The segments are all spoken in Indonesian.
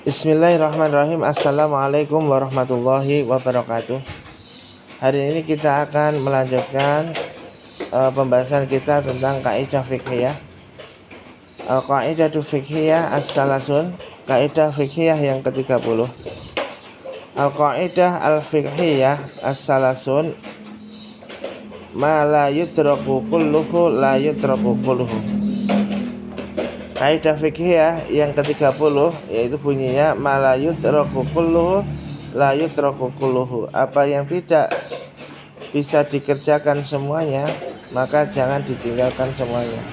Bismillahirrahmanirrahim. Assalamualaikum warahmatullahi wabarakatuh. Hari ini kita akan melanjutkan pembahasan kita tentang kaidah fiqhiyah. Al-Qaidatu fiqhiyah as-salasun, kaidah fiqhiyah yang ke-30. Al-Qaidah al-fiqhiyah as-salasun, ma la yudraku kulluhu la yudraku kulluhu. Kaidah fiqhiyah yang ke-30 yaitu bunyinya ma la yudraku kulluhu la yudraku kulluhu. Apa yang tidak bisa dikerjakan semuanya, maka jangan ditinggalkan semuanya.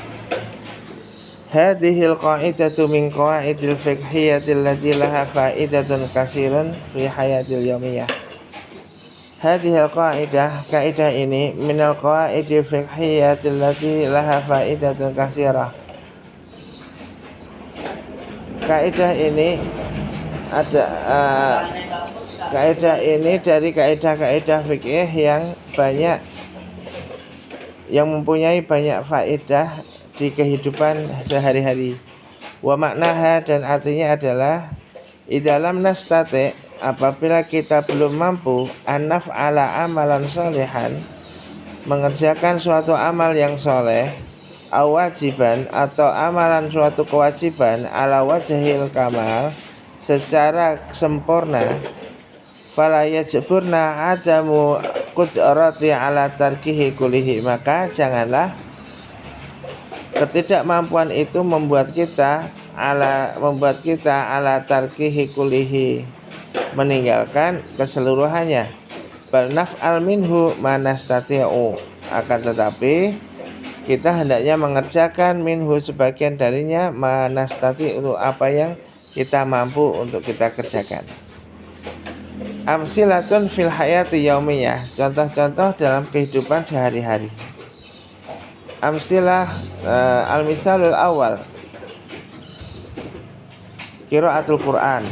Hadhil qaidatu min qawaidil fiqhiyatil lati laha faidatun katsirun fi hayatil yaumiyah. Hadhil qaidah, kaidah ini minal qawaidil fiqhiyatil lati laha faidatun katsirah. Kaidah ini ada kaidah ini dari kaidah-kaidah fikih yang banyak, yang mempunyai banyak faedah di kehidupan sehari-hari. Wa maknaha, dan artinya adalah idalam nastati, apabila kita belum mampu anaf ala amalan solehan, mengerjakan suatu amal yang soleh, awajiban atau amalan suatu kewajiban ala wajhil kamal, secara sempurna, fala yajburna adamu qudrati ala tarkihi kulihi, maka janganlah ketidakmampuan itu membuat kita ala tarkihi kulihi, meninggalkan keseluruhannya. Bal naf'al minhu manastati'u, akan tetapi kita hendaknya mengerjakan minhu, sebagian darinya, manastati, untuk apa yang kita mampu untuk kita kerjakan. Amsilatun fil hayati yaumiyah, contoh-contoh dalam kehidupan sehari-hari. Amsilah al-misalul awal, qiraatul Quran.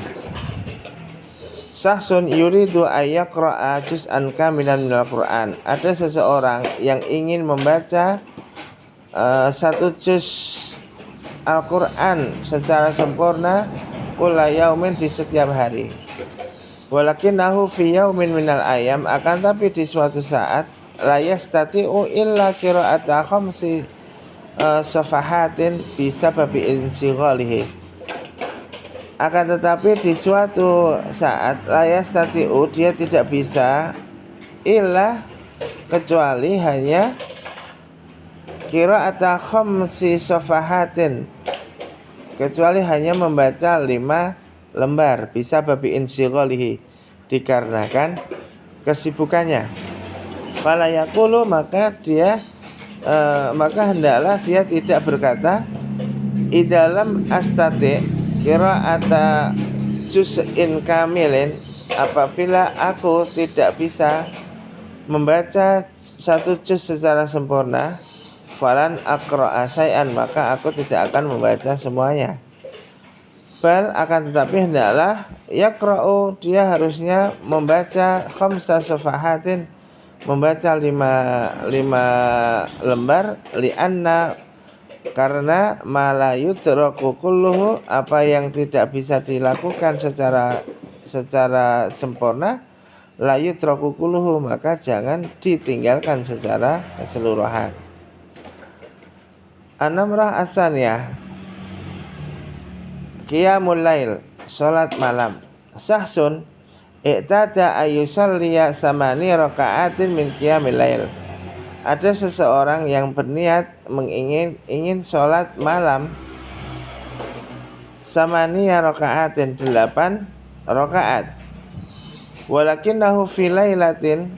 Sahsun yuridu ayyaqra'a juz'an kamilan minal Quran. Ada seseorang yang ingin membaca satu juz Al-Quran secara sempurna, kulla yaumin, di setiap hari. Walakinahu fi yaumin minal ayam, akan tapi di suatu saat, la yastati'u illa qira'ata khamsi safahatin bisababi insighalihi. Akan tetapi di suatu saat, la yastati'u, dia tidak bisa, illa, kecuali hanya qira'ata khamsi safahatin, kecuali hanya membaca 5 lembar, bisa babi insighalihi, dikarenakan kesibukannya. Fala yaqulu, maka hendaklah dia tidak berkata idalam astati qira'ata juz'in kamilin, apabila aku tidak bisa membaca satu juz secara sempurna, falan aqra'a syai'an, maka aku tidak akan membaca semuanya. Bal, akan tetapi hendaklah yaqra'u, dia harusnya membaca khamsa safahatin, membaca 5 lembar, li'anna, karena ma la yudraku kulluhu, apa yang tidak bisa dilakukan secara sempurna, la yudraku kulluhu, maka jangan ditinggalkan secara keseluruhan. An-namrah as-saniyah, qiyamul lail, salat malam. Sahsun i'tada ayyusalliya samani raka'atin min qiyamil lail. Ada seseorang yang berniat ingin salat malam samaniya raka'atin, 8 rakaat. Walakinahu fi lailatin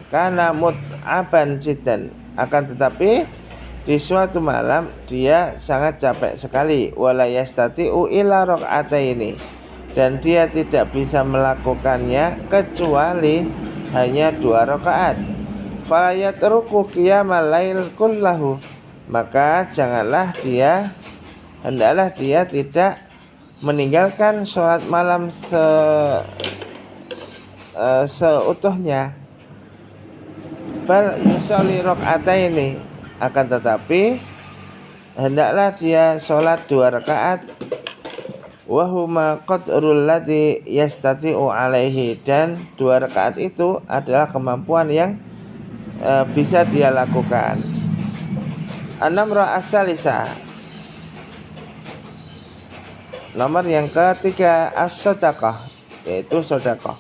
kana mut'aban jiddan, akan tetapi di suatu malam dia sangat capek sekali. Wala yastati'u illa raka'ataini, dan dia tidak bisa melakukannya kecuali hanya 2 rakaat. Fala yatruku qiyamal lail kullahu, maka hendaklah dia tidak meninggalkan sholat malam seutuhnya. Bal yusolli raka'ataini, akan tetapi hendaklah dia sholat 2 rakaat wahuma qadrul ladzi yastati'u alaihi, dan 2 rakaat itu adalah kemampuan yang bisa dia lakukan. An-namra as-salisah, nomor yang ketiga, as-sadaqah, yaitu sedekah.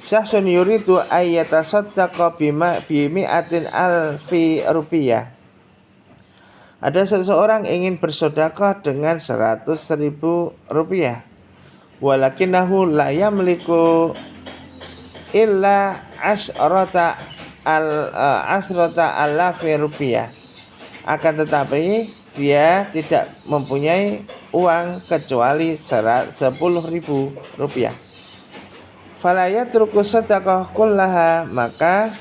Syahsun yuridu ayyatasaddaqa bimi'atin alfi rupiah. Ada seseorang ingin bersedekah dengan 100.000 rupiah. Walakinahu la yamliku illa asrata alafi rupiah. Akan tetapi dia tidak mempunyai uang kecuali 10.000 rupiah. Fala yatruku sedekah kullaha, maka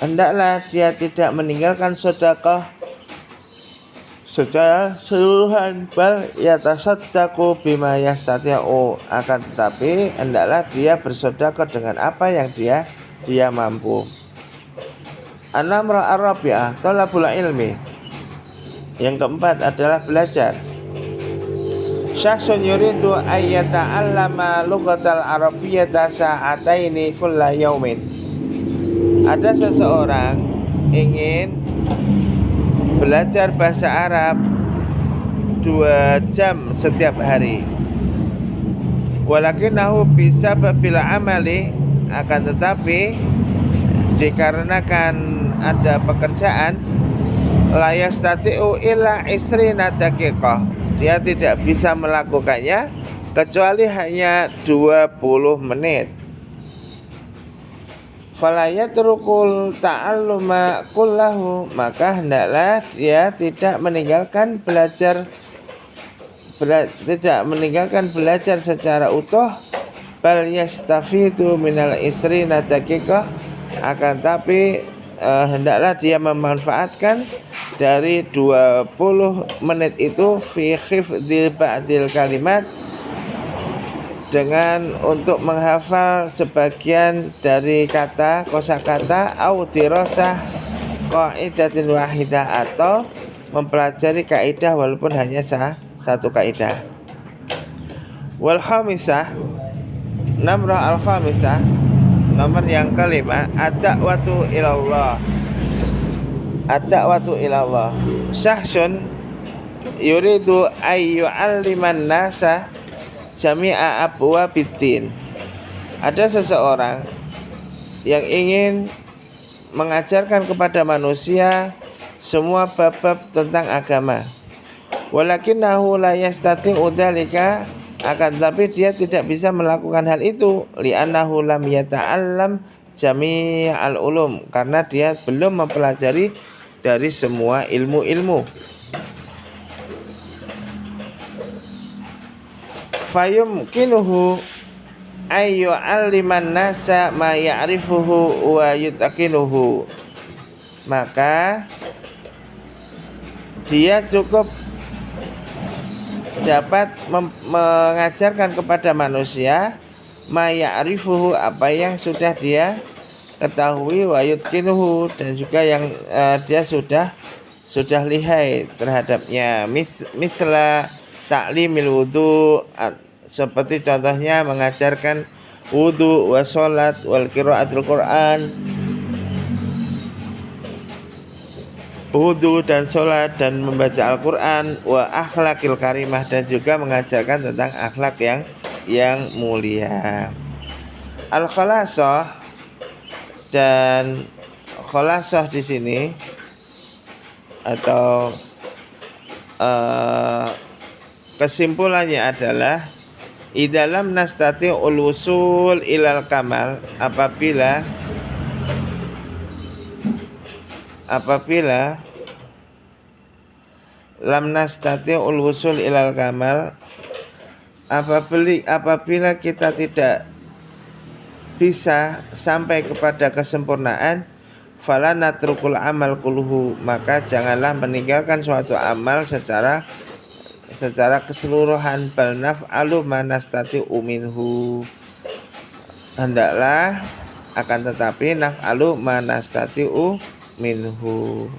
hendaklah dia tidak meninggalkan sedekah secara seluruhan, bal yatasaddaqu bima yastati'u, akan tetapi hendaklah dia bersedekah dengan apa yang dia mampu. An-namra ar-rabi'ah, talabul ilmi. Yang keempat adalah belajar. Syakhsun yuridu ayyata'allama lughatal arabiyyata sa'ataini kulla yaumin. Ada seseorang ingin belajar bahasa Arab 2 jam setiap hari. Walakinahu bisababil amali, akan tetapi dikarenakan ada pekerjaan, la yastati'u illa isrina daqiqah, dia tidak bisa melakukannya kecuali hanya 20 menit. Fala yatrukul ta'alluma kullahu, maka hendaklah dia tidak meninggalkan belajar secara utuh. Bal yastafidu minal isrina daqiqah, akan tapi hendaklah dia memanfaatkan dari 20 menit itu fi hifdzil ba'dil kalimat, dengan untuk menghafal sebagian dari kata kosakata, au dirasah qaidatin wahidah, atau mempelajari kaidah walaupun hanya satu kaidah. Wal khamisah, namrah al khamisah, nomor yang kelima, ad-da'watu ilallah. Ad-da'watu ilallah. Syahsun yuridu ayyu'alliman nasa jami'a abwabiddin. Ada seseorang yang ingin mengajarkan kepada manusia semua bab-bab tentang agama. Walakinahu la yastati'u dzalika, akan tetapi dia tidak bisa melakukan hal itu, li'annahu lam yata'allam jami'al ulum, karena dia belum mempelajari dari semua ilmu-ilmu. Fayumkinuhu ayyu aliman nasa ma ya'rifuhu wa yutaqinuhu, maka dia cukup dapat mengajarkan kepada manusia ma ya'rifuhu, apa yang sudah dia ketahui, wa yutqinuhu, dan juga yang dia sudah lihai terhadapnya. Misla ta'limil wudu, seperti contohnya mengajarkan wudu, wa sholat, wal qiraatul Quran, wudu dan sholat dan membaca Al-Quran, wa akhlakil karimah, dan juga mengajarkan tentang akhlak yang mulia. Al-khalasah, dan khalasah di sini atau kesimpulannya adalah idalam nastati'ul wusul ilal kamal, apabila lam nastati'ul wusul ilal kamal, apabila kita tidak bisa sampai kepada kesempurnaan, fala natrukul amal kulhu, maka janganlah meninggalkan suatu amal secara keseluruhan. Bal naf'alu ma nastati'u minhu, hendaklah akan tetapi naf'alu ma nastati'u minhu,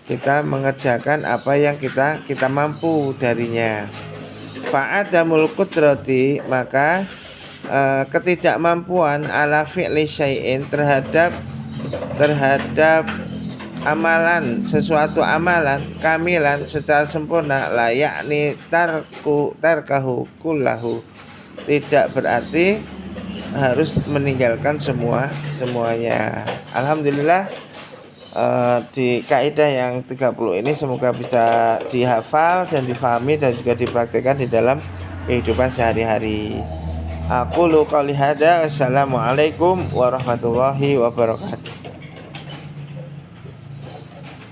kita mengerjakan apa yang kita mampu darinya. Fa'adamul qudrati, maka ketidakmampuan ala fi'li syai'in terhadap amalan, sesuatu amalan kamilan secara sempurna, la yakni tarkahu kullahu, tidak berarti harus meninggalkan semuanya. Alhamdulillah, di kaidah yang 30 ini semoga bisa dihafal dan difahami dan juga dipraktikkan di dalam kehidupan sehari-hari. Aqulu qouli hadza, wassalamualaikum warahmatullahi wabarakatuh.